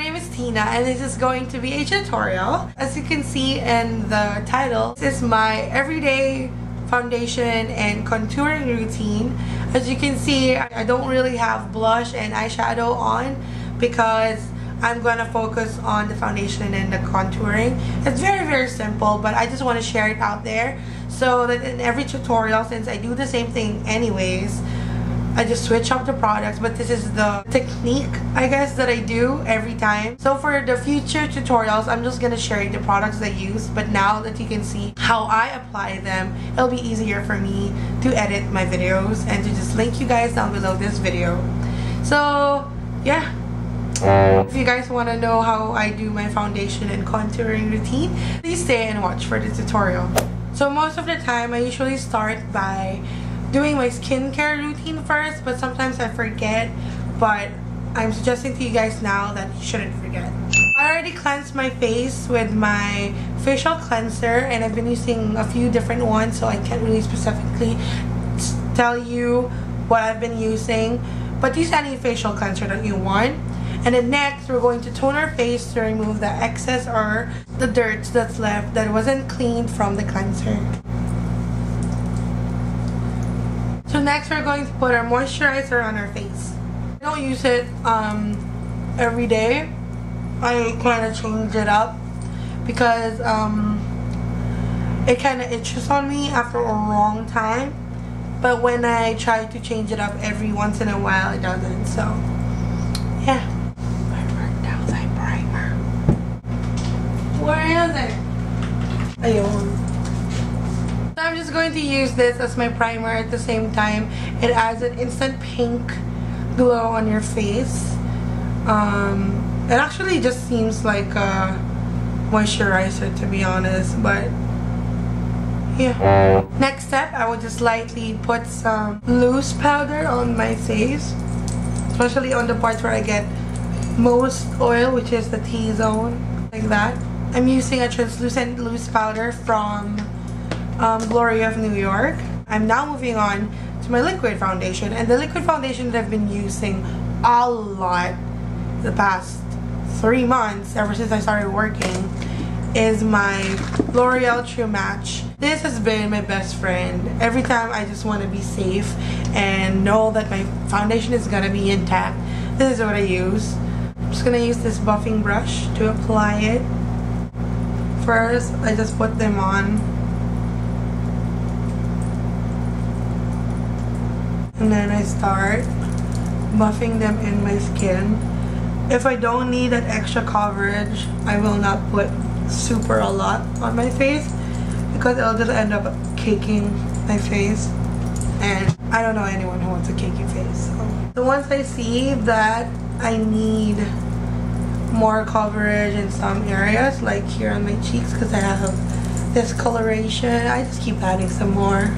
name is Teena and this is going to be a tutorial. As you can see in the title, this is my everyday foundation and contouring routine. As you can see, I don't really have blush and eyeshadow on because I'm gonna focus on the foundation and the contouring. It's very simple, but I just want to share it out there so that in every tutorial, since I do the same thing anyways, I just switch up the products, but this is the technique, I guess, that I do every time. So for the future tutorials, I'm just gonna share the products I use, but now that you can see how I apply them, it'll be easier for me to edit my videos and to just link you guys down below this video. So yeah, if you guys want to know how I do my foundation and contouring routine, please stay and watch for the tutorial. So most of the time, I usually start by doing my skincare routine first, but sometimes I forget, but I'm suggesting to you guys now that you shouldn't forget. I already cleansed my face with my facial cleanser and I've been using a few different ones, so I can't really specifically tell you what I've been using, but use any facial cleanser that you want. And then next, we're going to tone our face to remove the excess or the dirt that's left that wasn't cleaned from the cleanser. So next, we're going to put our moisturizer on our face. I don't use it every day. I kind of change it up because it kind of itches on me after a long time. But when I try to change it up every once in a while, it doesn't. So yeah. Where is it? Ayun. So I'm just going to use this as my primer at the same time. It adds an instant pink glow on your face. It actually just seems like a moisturizer, to be honest, but yeah. Next step, I will just lightly put some loose powder on my face, especially on the parts where I get most oil, which is the T-zone, like that. I'm using a translucent loose powder from Glory of New York. I'm now moving on to my liquid foundation, and the liquid foundation that I've been using a lot the past 3 months, ever since I started working, is my L'Oreal True Match. This has been my best friend. Every time I just want to be safe and know that my foundation is gonna be intact, this is what I use. I'm just gonna use this buffing brush to apply it. First, I just put them on, and then I start buffing them in my skin. If I don't need that extra coverage, I will not put super a lot on my face because it'll just end up caking my face, and I don't know anyone who wants a cakey face. So once I see that I need more coverage in some areas, like here on my cheeks, because I have discoloration, I just keep adding some more.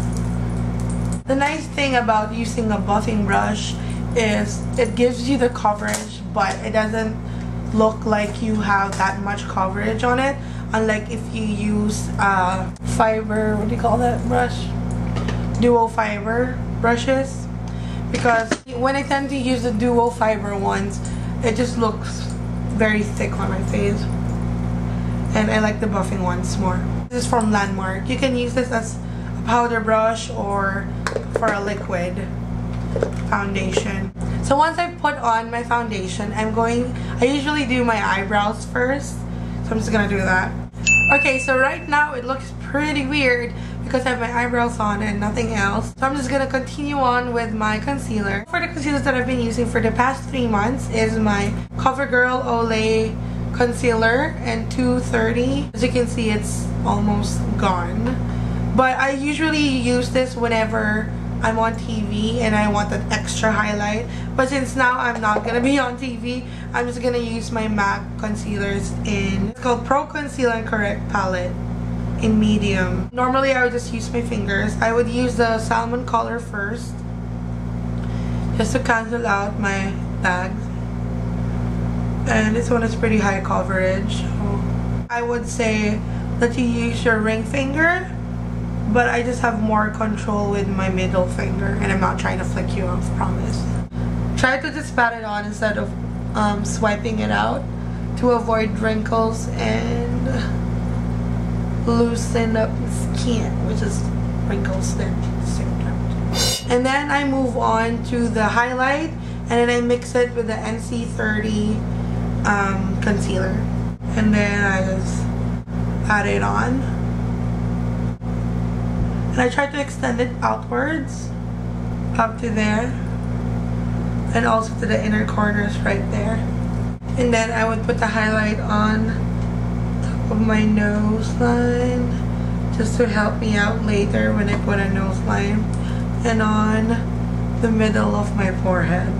The nice thing about using a buffing brush is it gives you the coverage, but it doesn't look like you have that much coverage on it, unlike if you use fiber, what do you call that brush? Duo fiber brushes, because when I tend to use the duo fiber ones, it just looks very thick on my face, and I like the buffing ones more. This is from Landmark. You can use this as a powder brush or for a liquid foundation. So once I put on my foundation, I usually do my eyebrows first, so I'm just gonna do that. Okay, so right now it looks pretty weird because I have my eyebrows on and nothing else. So I'm just gonna continue on with my concealer. For the concealers that I've been using for the past 3 months is my CoverGirl Olay concealer in 230. As you can see, it's almost gone. But I usually use this whenever I'm on TV and I want that extra highlight. But since now I'm not gonna be on TV, I'm just gonna use my MAC concealers it's called Pro Conceal and Correct palette in medium. Normally I would just use my fingers. I would use the salmon color first, just to cancel out my bags. And this one is pretty high coverage. So I would say that you use your ring finger, but I just have more control with my middle finger, and I'm not trying to flick you off, promise. Try to just pat it on instead of swiping it out, to avoid wrinkles and loosen up the skin, which is wrinkles then symptom. And then I move on to the highlight, and then I mix it with the NC30 concealer, and then I just add it on, and I try to extend it outwards up to there, and also to the inner corners right there. And then I would put the highlight on top of my nose line just to help me out later when I put a nose line, and on the middle of my forehead,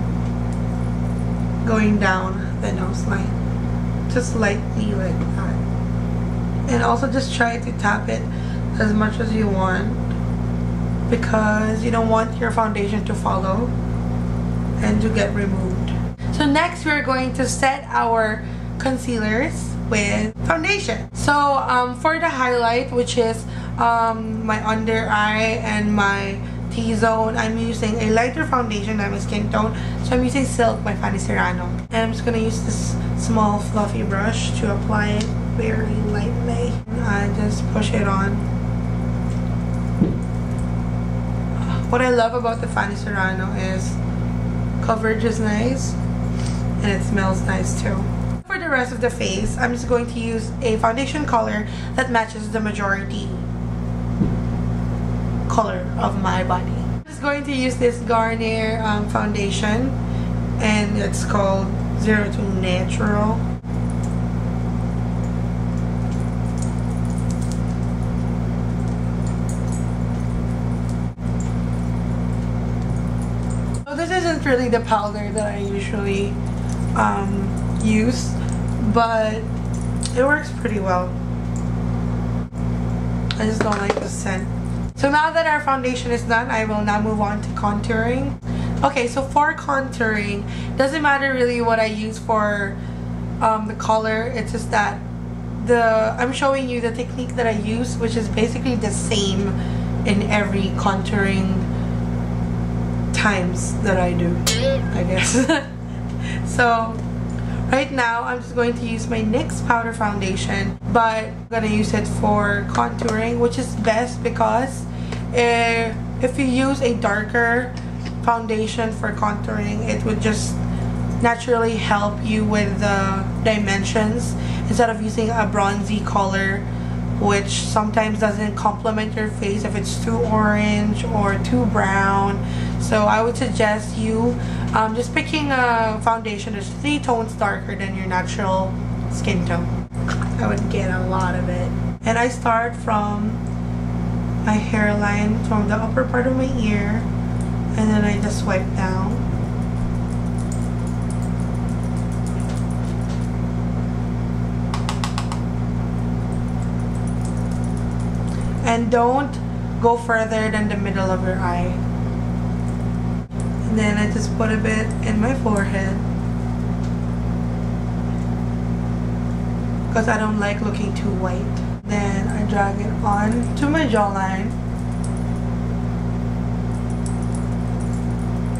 going down the nose line, just lightly like that. And also just try to tap it as much as you want, because you don't want your foundation to follow and to get removed. So next we're going to set our concealers with foundation. So for the highlight, which is my under eye and my T-zone, I'm using a lighter foundation than my skin tone. So I'm using Silk by Fanny Serrano. And I'm just gonna use this small fluffy brush to apply it very lightly. I just push it on. What I love about the Fanny Serrano is coverage is nice and it smells nice too. For the rest of the face, I'm just going to use a foundation color that matches the majority color of my body. I'm just going to use this Garnier foundation, and it's called 02 Natural. So this isn't really the powder that I usually use, but it works pretty well. I just don't like the scent. So now that our foundation is done, I will now move on to contouring. Okay, so for contouring, doesn't matter really what I use for the color. It's just that I'm showing you the technique that I use, which is basically the same in every contouring times that I do, I guess. So right now, I'm just going to use my NYX powder foundation, but I'm gonna use it for contouring, which is best because if you use a darker foundation for contouring, it would just naturally help you with the dimensions instead of using a bronzy color, which sometimes doesn't complement your face if it's too orange or too brown. So I would suggest you just picking a foundation that's 3 tones darker than your natural skin tone. I would get a lot of it. And I start from my hairline, from the upper part of my ear, and then I just swipe down. And don't go further than the middle of your eye. And then I just put a bit in my forehead, because I don't like looking too white. Then I drag it on to my jawline,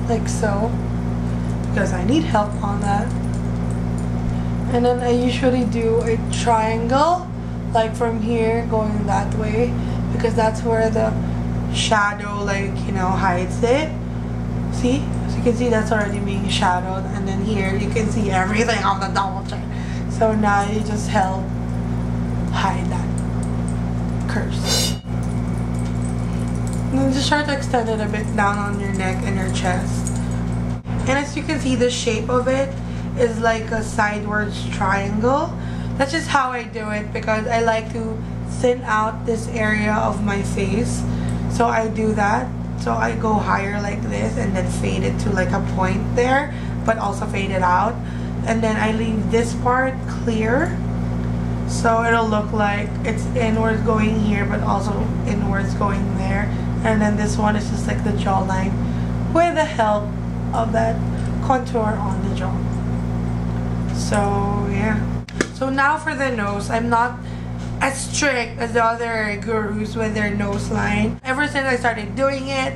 like so, because I need help on that. And then I usually do a triangle, like from here going that way, because that's where the shadow, like, you know, hides it. See? So you can see that's already being shadowed, and then here you can see everything on the double chin. So now you just help hide that curse. And then just try to extend it a bit down on your neck and your chest. And as you can see, the shape of it is like a sideways triangle. That's just how I do it, because I like to thin out this area of my face. So I do that. So I go higher like this and then fade it to like a point there, but also fade it out. And then I leave this part clear, so it'll look like it's inwards going here, but also inwards going there. And then this one is just like the jawline with the help of that contour on the jaw. So yeah. So now for the nose, I'm not as strict as the other gurus with their nose line. Ever since I started doing it,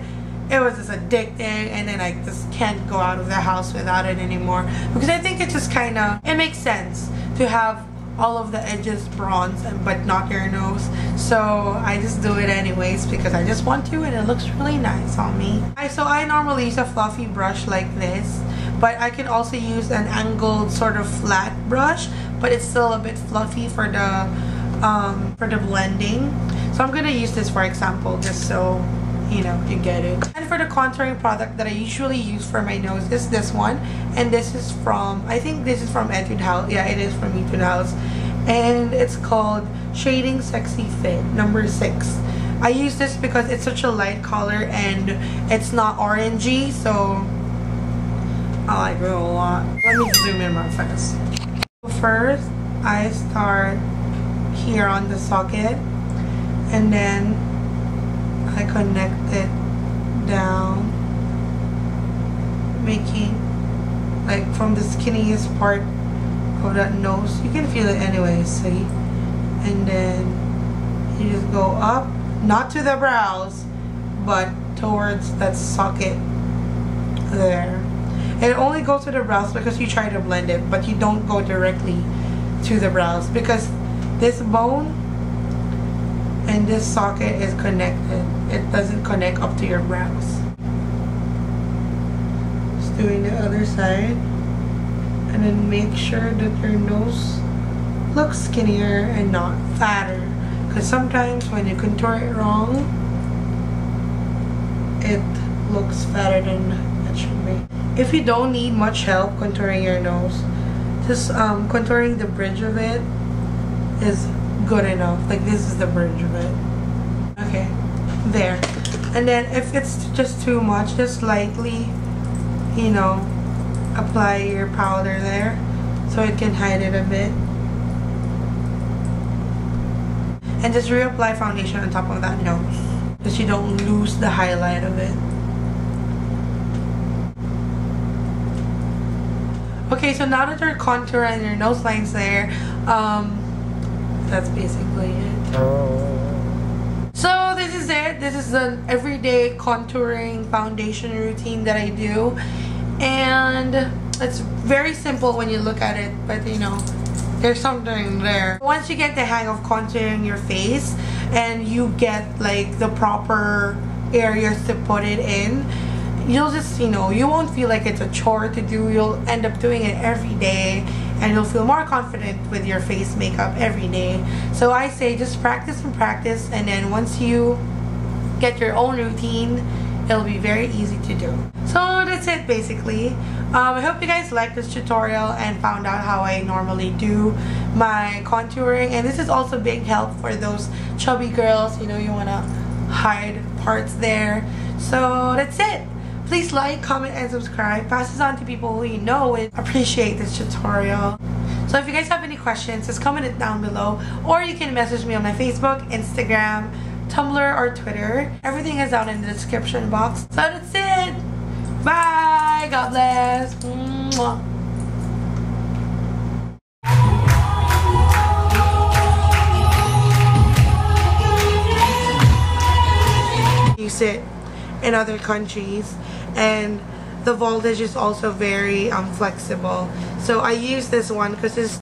it was just addicting, and then I just can't go out of the house without it anymore, because I think it just kind of, it makes sense to have all of the edges bronze but not your nose. So I just do it anyways because I just want to, and it looks really nice on me. So I normally use a fluffy brush like this, but I can also use an angled sort of flat brush, but it's still a bit fluffy for the blending. So I'm gonna use this for example, just so you know, you get it. And for the contouring product that I usually use for my nose is this one, and this is from, I think this is from Etude House. Yeah, it is from Etude House, and it's called Shading Sexy Fit number 6. I use this because it's such a light color and it's not orangey, so I like it a lot. Let me zoom in more fast. First, I start here on the socket, and then I connect it down, making like from the skinniest part of that nose. You can feel it anyway, see? And then you just go up, not to the brows, but towards that socket there. And it only goes to the brows because you try to blend it, but you don't go directly to the brows because this bone and this socket is connected. It doesn't connect up to your brows. Just doing the other side, and then make sure that your nose looks skinnier and not fatter, because sometimes when you contour it wrong, it looks fatter than it should be. If you don't need much help contouring your nose, just contouring the bridge of it is good enough. Like this is the bridge of it. Okay, there. And then if it's just too much, just lightly, you know, apply your powder there so it can hide it a bit. And just reapply foundation on top of that nose so you don't lose the highlight of it. Okay, so now that your contour and your nose line's there, that's basically it. So this is it. This is an everyday contouring foundation routine that I do, and it's very simple when you look at it, but you know, there's something there. Once you get the hang of contouring your face and you get like the proper areas to put it in, you'll just, you know, you won't feel like it's a chore to do. You'll end up doing it every day, and you'll feel more confident with your face makeup every day. So I say just practice and practice, and then once you get your own routine, it'll be very easy to do. So that's it basically. I hope you guys liked this tutorial and found out how I normally do my contouring, and this is also big help for those chubby girls, you know, you want to hide parts there. So that's it. Please like, comment, and subscribe. Pass this on to people who you know would appreciate this tutorial. So if you guys have any questions, just comment it down below, or you can message me on my Facebook, Instagram, Tumblr, or Twitter. Everything is down in the description box. So that's it. Bye. God bless. Mwah. Use it in other countries, and the voltage is also very flexible. So I use this one because it's